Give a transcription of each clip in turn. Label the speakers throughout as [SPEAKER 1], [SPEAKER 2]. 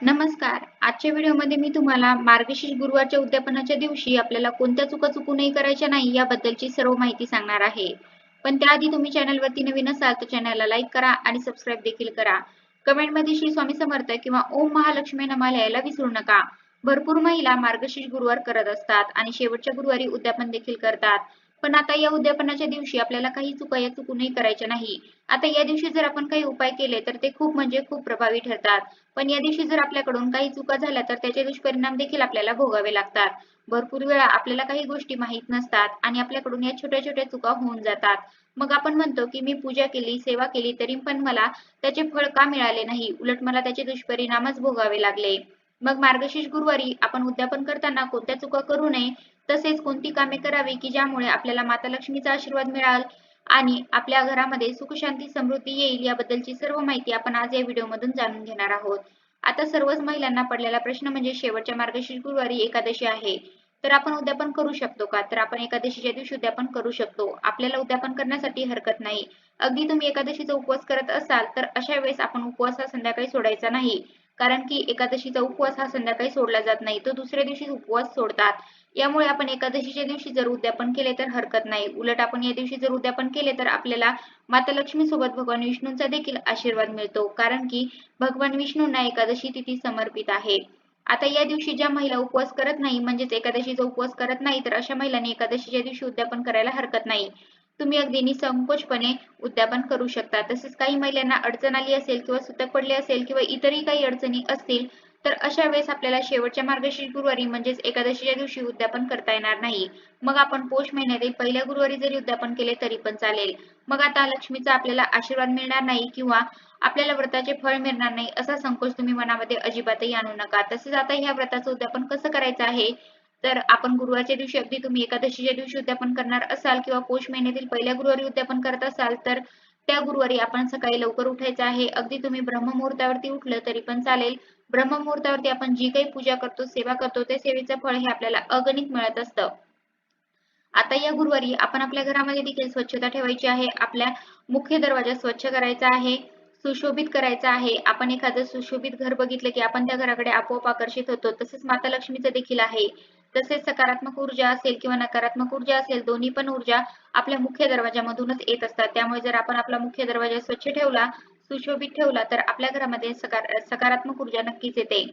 [SPEAKER 1] नमस्कार. आजच्या व्हिडिओमध्ये मी तुम्हाला मार्गशीर्ष गुरुवारच्या उद्यापनाच्या दिवशी आपल्याला कोणत्या चुका चुकू नाही करायच्या नाही याबद्दलची सर्व माहिती सांगणार आहे. पण त्याआधी तुम्ही चॅनलवरती नवीन असाल तर चॅनलला लाईक करा आणि सबस्क्राईब देखील करा. कमेंटमध्ये श्री स्वामी समर्थ किंवा ओम महालक्ष्मी नमः लिहायला विसरू नका. भरपूर महिला मार्गशीर्ष गुरुवार करत असतात आणि शेवटच्या गुरुवारी उद्यापन देखील करतात. पण आता या उद्यापनाच्या दिवशी आपल्याला काही चुका या चुकू नाही करायच्या नाही. आता या दिवशी जर आपण काही उपाय केले तर ते खूप म्हणजे खूप प्रभावी ठरतात. पण या दिवशी जर आपल्याकडून काही चुका झाल्या तर त्याचे दुष्परिणाम देखील आपल्याला भोगावे लागतात. भरपूर वेळा आपल्याला काही गोष्टी माहीत नसतात आणि आपल्याकडून या छोट्या छोट्या चुका होऊन जातात. मग आपण म्हणतो की मी पूजा केली, सेवा केली तरी पण मला त्याचे फळ का मिळाले नाही? उलट मला त्याचे दुष्परिणामच भोगावे लागले. मग मार्गशीर्ष गुरुवारी आपण उद्यापन करताना कोणत्या चुका करू नये, तसेच कोणती कामे करावी की ज्यामुळे आपल्याला माता लक्ष्मीचा आशीर्वाद मिळाल आणि आपल्या घरामध्ये सुख शांती समृद्धी येईल याबद्दलची सर्व माहिती आपण आज या व्हिडिओमधून जाणून घेणार आहोत. आता सर्वच महिलांना पडलेला प्रश्न म्हणजे शेवटच्या मार्गशीर्ष गुरुवारी एकादशी आहे. तर आपण उद्यापन करू शकतो का? तर आपण एकादशीच्या दिवशी उद्यापन करू शकतो. आपल्याला उद्यापन करण्यासाठी हरकत नाही. अगदी तुम्ही एकादशीचा उपवास करत असाल तर अशा वेळेस आपण उपवास हा संध्याकाळी सोडायचा नाही. कारण की एकादशीचा उपवास हा संध्याकाळी सोडला जात नाही. तो दुसऱ्या दिवशी उपवास सोडतात. यामुळे आपण एकादशीच्या दिवशी जर उद्यापन केले तर हरकत नाही. उलट आपण या दिवशी जर उद्यापन केले तर आपल्याला माता लक्ष्मी सोबत भगवान विष्णूंचा देखील आशीर्वाद मिळतो. कारण की भगवान विष्णूंना एकादशी तिथी समर्पित आहे. आता या दिवशी ज्या महिला उपवास करत नाही म्हणजेच एकादशीचा उपवास करत नाही तर अशा महिलांनी एकादशीच्या दिवशी उद्यापन करायला हरकत नाही. तुम्ही अगदी निसंकोचपणे उद्यापन करू शकता. तसेच काही महिलांना अडचण आली असेल किंवा सुतक पडले असेल किंवा इतरही काही अडचणी असतील तर अशा वेळेस आपल्याला शेवटच्या मार्गशीर्ष गुरुवारी म्हणजेच एकादशीच्या दिवशी उद्यापन करता येणार नाही. मग आपण पौष महिन्यातील पहिल्या गुरुवारी जरी उद्यापन केले तरी पण चालेल. मग आता लक्ष्मीचा आपल्याला आशीर्वाद मिळणार नाही किंवा आपल्याला व्रताचे फळ मिळणार नाही असा संकोच तुम्ही मनामध्ये अजिबातही आणू नका. तसेच आता ह्या व्रताचं उद्यापन कसं करायचं आहे? तर आपण गुरुवारच्या दिवशी अगदी तुम्ही एकादशीच्या दिवशी उद्यापन करणार असाल किंवा पौष महिन्यातील पहिल्या गुरुवारी उद्यापन करत असाल तर त्या गुरुवारी आपण सकाळी लवकर उठायचं आहे. अगदी तुम्ही ब्रह्ममुहूर्तावरती उठलं तरी पण चालेल. ब्रह्ममुहूर्तावरती आपण जी काही पूजा करतो, सेवा करतो, त्या सेवेचं फळ हे आपल्याला अगणित मिळत असतं. आता या गुरुवारी आपण आपल्या घरामध्ये देखील स्वच्छता ठेवायची आहे. आपल्या मुख्य दरवाजा स्वच्छ करायचा आहे, सुशोभित करायचा आहे. आपण एखादं सुशोभित घर बघितलं की आपण त्या घराकडे आपोआप आकर्षित होतो. तसेच माता लक्ष्मीचं देखील आहे. तसेच सकारात्मक ऊर्जा असेल किंवा नकारात्मक ऊर्जा असेल, दोन्ही पण ऊर्जा आपल्या मुख्य दरवाजामधूनच येत असतात. त्यामुळे जर आपण आपला मुख्य दरवाजा स्वच्छ ठेवला, सुशोभित ठेवला, तर आपल्या घरामध्ये सकारात्मक ऊर्जा नक्कीच येते.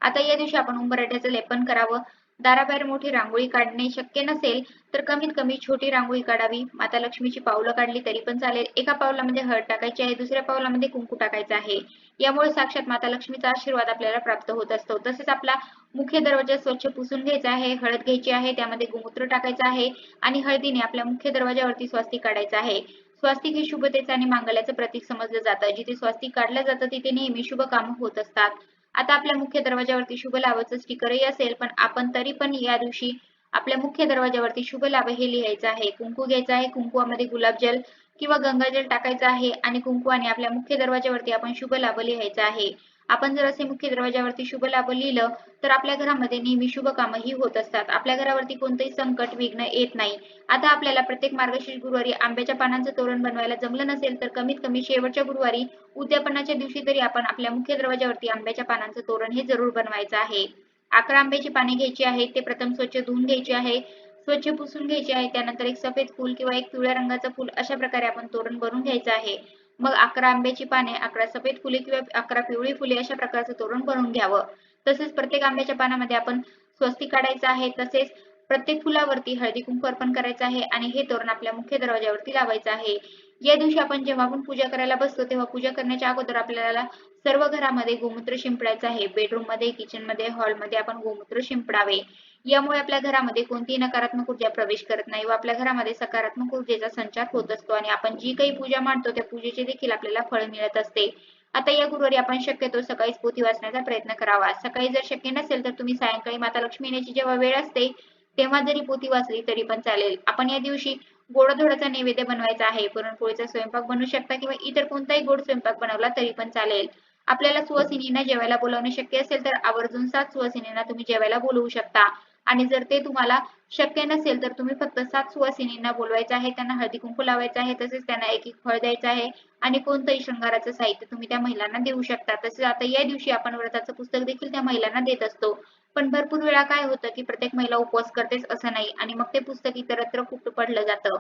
[SPEAKER 1] आता या दिवशी आपण उंबरठ्याचं लेपन करावं. दाराबाहेर मोठी रांगोळी काढणे शक्य नसेल तर कमीत कमी छोटी रांगोळी काढावी. माता लक्ष्मीची पावलं काढली तरी पण चालेल. एका पावलामध्ये हळद टाकायची आहे, दुसऱ्या पावलामध्ये कुंकू टाकायचं आहे. यामुळे साक्षात माता लक्ष्मीचा आशीर्वाद आपल्याला प्राप्त होत असतो. तसेच आपला मुख्य दरवाजा स्वच्छ पुसून घ्यायचा आहे, हळद घ्यायची आहे, त्यामध्ये गोमूत्र टाकायचं आहे आणि हळदीने आपल्या मुख्य दरवाजावरती स्वस्तिक काढायचं आहे. स्वस्तिक हे शुभतेचं आणि मांगल्याचं प्रतीक समजलं जातं. जिथे स्वस्तिक काढलं जातं तिथे नेहमी शुभ कामं होत असतात. आता आपल्या मुख्य दरवाजावरती शुभ लाभचं स्टिकरही असेल, पण आपण तरी पण या दिवशी आपल्या मुख्य दरवाजावरती शुभ लाभ हे लिहायचं आहे. कुंकू घ्यायचं आहे, कुंकूमध्ये गुलाबजल किंवा गंगाजल टाकायचं आहे आणि कुंकूने आपल्या मुख्य दरवाजावरती आपण शुभ लाभ लिहायचं आहे. आपण जर असे मुख्य दरवाजावरती शुभ लाभ लिहिलं तर आपल्या घरामध्ये नेहमी शुभ कामही होत असतात. आपल्या घरावरती कोणतेही संकट, विघ्न येत नाही. आता आपल्याला प्रत्येक मार्गशीर्ष गुरुवारी आंब्याच्या पानांचं तोरण बनवायला जमलं नसेल तर कमीत कमी शेवटच्या गुरुवारी उद्यापनाच्या दिवशी तरी आपण आपल्या मुख्य दरवाजावरती आंब्याच्या पानांचं तोरण हे जरूर बनवायचं आहे. 11 आंब्याची पाने घ्यायची आहेत. ते प्रथम स्वच्छ धुवून घ्यायचे आहे. स्वच्छ पुसून घ्यायचे आहे. त्यानंतर एक सफेद फूल किंवा एक पिवळ्या रंगाचं फूल अशा प्रकारे आपण तोरण बनवून घ्यायचं आहे. मग 11 आंब्याची पाने, 11 सफेद फुले किंवा 11 पिवळी फुले अशा प्रकारचं तोरण बनवून घ्यावं. तसेच प्रत्येक आंब्याच्या पानामध्ये आपण स्वस्तिक काढायचं आहे. तसेच प्रत्येक फुलावरती हळदी कुंकू अर्पण करायचं आहे आणि हे तोरण आपल्या मुख्य दरवाजावरती लावायचं आहे. या दिवशी आपण जेव्हा आपण पूजा करायला बसतो तेव्हा पूजा करण्याच्या अगोदर आपल्याला सर्व घरामध्ये गोमूत्र शिंपडायचं आहे. बेडरूममध्ये, किचनमध्ये, हॉलमध्ये आपण गोमूत्र शिंपडावे. यामुळे आपल्या घरामध्ये कोणतीही नकारात्मक ऊर्जा प्रवेश करत नाही व आपल्या घरामध्ये सकारात्मक ऊर्जेचा संचार होत असतो आणि आपण जी काही पूजा मांडतो त्या पूजेचे देखील आपल्याला फळ मिळत असते. आता या गुरुवारी आपण शक्यतो सकाळीच पोथी वाचण्याचा प्रयत्न करावा. सकाळी जर शक्य नसेल तर तुम्ही सायंकाळी माता लक्ष्मी येण्याची जेव्हा वेळ असते तेव्हा जरी पोथी वाचली तरी पण चालेल. आपण या दिवशी गोडाधोडाचा नैवेद्य बनवायचा आहे. पुरणपोळीचा स्वयंपाक बनवू शकता किंवा इतर कोणताही गोड स्वयंपाक बनवला तरी पण चालेल. आपल्याला सुवासिनींना जेवायला बोलावणे शक्य असेल तर आवर्जून 7 सुवासिनींना तुम्ही जेवायला बोलवू शकता. आणि जर ते तुम्हाला शक्य नसेल तर तुम्ही फक्त 7 सुवासिनींना बोलवायचं आहे, त्यांना हळदी कुंकू लावायचं आहे, तसेच त्यांना एक फळ द्यायचं आहे आणि कोणतंही शृंगाराचं साहित्य तुम्ही त्या महिलांना देऊ शकता. तसेच आता या दिवशी आपण व्रताचं पुस्तक देखील त्या महिलांना देत असतो. पण भरपूर वेळा काय होतं की प्रत्येक महिला उपवास करतेच असं नाही आणि मग ते पुस्तक इतरत्र कुठं पडलं जातं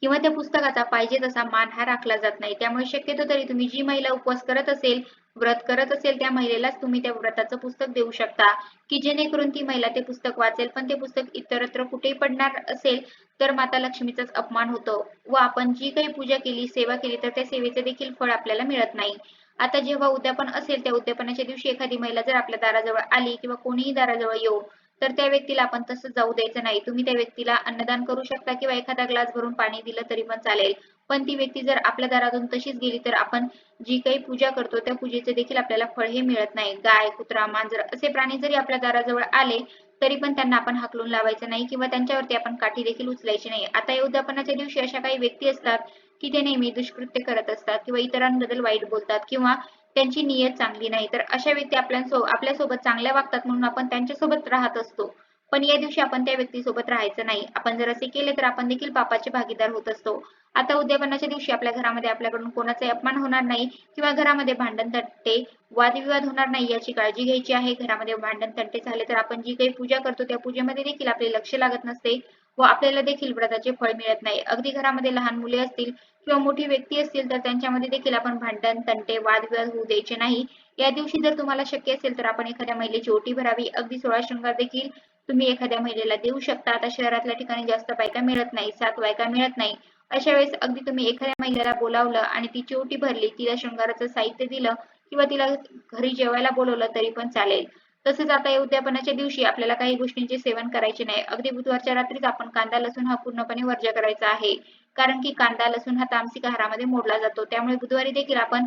[SPEAKER 1] किंवा त्या पुस्तकाचा पाहिजे तसा मान हा राखला जात नाही. त्यामुळे शक्यतो तरी तुम्ही जी महिला उपवास करत असेल, व्रत करत असेल त्या महिलेलाच तुम्ही त्या व्रताचं पुस्तक देऊ शकता, की जेणेकरून ती महिला ते पुस्तक वाचेल. पण ते पुस्तक इतरत्र कुठेही पडणार असेल तर माता लक्ष्मीचाच अपमान होतो व आपण जी काही पूजा केली, सेवा केली तर त्या सेवेचे देखील फळ आपल्याला मिळत नाही. आता जेव्हा उद्यापन असेल त्या उद्यापनाच्या दिवशी एखादी महिला जर आपल्या दाराजवळ आली किंवा कोणीही दाराजवळ येऊ तर त्या व्यक्तीला आपण तसं जाऊ द्यायचं नाही. तुम्ही त्या व्यक्तीला अन्नदान करू शकता किंवा एखादा ग्लास भरून पाणी दिलं तरी पण चालेल. पण ती व्यक्ती जर आपल्या दारातून तशीच गेली तर आपण जी काही पूजा करतो त्या पूजेचे देखील आपल्याला फळ हे मिळत नाही. गाय, कुत्रा, मांजर असे प्राणी जरी आपल्या दाराजवळ आले तरी पण त्यांना आपण हाकलून लावायचं नाही किंवा त्यांच्यावरती आपण काठी देखील उचलायची नाही. आता या उद्यापनाच्या दिवशी अशा काही व्यक्ती असतात की ते नेहमी दुष्कृत्य करत असतात किंवा इतरांबद्दल वाईट बोलतात किंवा त्यांची नियत चांगली नाही तर अशा व्यक्ती आपल्यासोबत चांगल्या वागतात म्हणून आपण त्यांच्यासोबत राहत असतो. पण या दिवशी आपण त्या व्यक्तीसोबत राहायचं नाही. आपण जर असे केले तर आपण देखील पापाचे भागीदार होत असतो. आता उद्यापनाच्या दिवशी आपल्या घरामध्ये आपल्याकडून कोणाचाही अपमान होणार नाही किंवा घरामध्ये भांडण तंटे, वादविवाद होणार नाही याची काळजी घ्यायची आहे. घरामध्ये भांडण तंटे झाले तर आपण जी काही पूजा करतो त्या पूजेमध्ये देखील आपले लक्ष लागत नसते व आपल्याला देखील व्रताचे फळ मिळत नाही. अगदी घरामध्ये लहान मुले असतील किंवा मोठी व्यक्ती असतील तर त्यांच्यामध्ये देखील आपण भांडण, तंटे, वादविवाद होऊ द्यायचे नाही. या दिवशी जर तुम्हाला शक्य असेल तर आपण एखाद्या महिलेची ओटी भरावी. अगदी 16 शृंगार देखील तुम्ही एखाद्या महिलेला देऊ शकता. आता शहरातल्या ठिकाणी जास्त बायका मिळत नाही, 7 बायका मिळत नाही. अशा वेळेस अगदी तुम्ही एखाद्या महिलेला बोलावलं आणि तिची ओटी भरली, तिला शृंगाराचं साहित्य दिलं किंवा तिला घरी जेवायला बोलवलं तरी पण चालेल. तसेच आता या उद्यापनाच्या दिवशी आपल्याला काही गोष्टींचे सेवन करायचे नाही. अगदी बुधवारच्या रात्रीच आपण कांदा, लसूण हा पूर्णपणे वर्ज्य करायचा आहे. कारण की कांदा, लसूण हा तामसिक आहारामध्ये मोडला जातो. त्यामुळे बुधवारी देखील आपण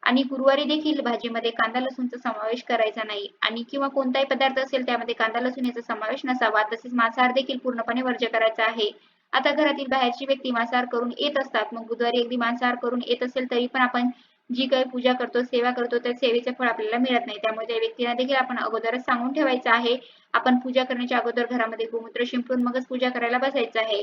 [SPEAKER 1] आणि गुरुवारी देखील भाजीमध्ये कांदा लसूणचा समावेश करायचा नाही आणि किंवा कोणताही पदार्थ असेल त्यामध्ये कांदा लसूण याचा समावेश नसावा. तसेच मांसाहार देखील पूर्णपणे वर्ज्य करायचा आहे. आता घरातील बाहेरची व्यक्ती मांसाहार करून येत असतात. मग बुधवारी अगदी मांसाहार करून येत असेल तरी पण आपण जी काही पूजा करतो, सेवा करतो त्या सेवेचे फळ आपल्याला मिळत नाही. त्यामुळे त्या व्यक्तीला देखील आपण अगोदरच सांगून ठेवायचं आहे. आपण पूजा करण्याच्या अगोदर घरामध्ये गोमूत्र शिंपडून मगच पूजा करायला बसायचं आहे.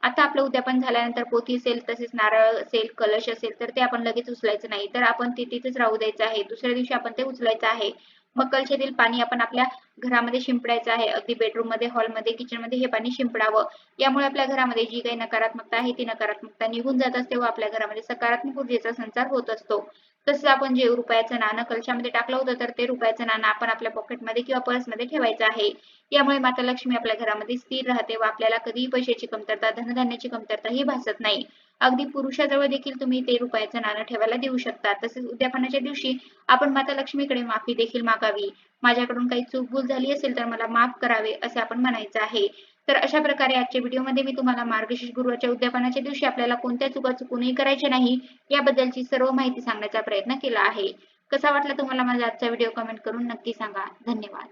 [SPEAKER 1] आता आपलं उद्यापन झाल्यानंतर पोथी असेल, तसेच नारळ असेल, कलश असेल तर ते आपण लगेच उचलायचं नाही. तर आपण ते तिथेच राहू द्यायचं आहे. दुसऱ्या दिवशी आपण ते उचलायचं आहे. मग कलशातील पाणी आपण आपल्या घरामध्ये शिंपडायचं आहे. अगदी बेडरूममध्ये, हॉलमध्ये, किचनमध्ये हे पाणी शिंपडावं. यामुळे आपल्या घरामध्ये जी काही नकारात्मकता आहे ती नकारात्मकता निघून जात असते व आपल्या घरामध्ये सकारात्मक ऊर्जेचा संचार होत असतो. तसंच आपण जे रुपयाचं नाणं कलशामध्ये टाकलं होतं तर ते रुपयाचं नाणं आपण आपल्या पॉकेटमध्ये किंवा पर्समध्ये ठेवायचं आहे. यामुळे माता लक्ष्मी आपल्या घरामध्ये स्थिर राहते व आपल्याला कधीही पैशाची कमतरता, धनधान्याची कमतरता ही भासत नाही. अगदी पुरुषाजवळ देखील तुम्ही ते रुपयाचं नाणं ठेवायला देऊ शकता. तसेच उद्यापनाच्या दिवशी आपण माता लक्ष्मीकडे माफी देखील मागावी. माझ्याकडून काही चूकभूल झाली असेल तर मला माफ करावे असे आपण म्हणायचं आहे. तर अशा प्रकारे आजच्या व्हिडिओमध्ये मी तुम्हाला मार्गशीर्ष गुरुवारच्या उद्यापनाच्या दिवशी आपल्याला कोणत्या चुका चुकूनही करायच्या नाही याबद्दलची सर्व माहिती सांगण्याचा प्रयत्न केला आहे. कसा वाटला तुम्हाला माझा आजचा व्हिडिओ कमेंट करून नक्की सांगा. धन्यवाद.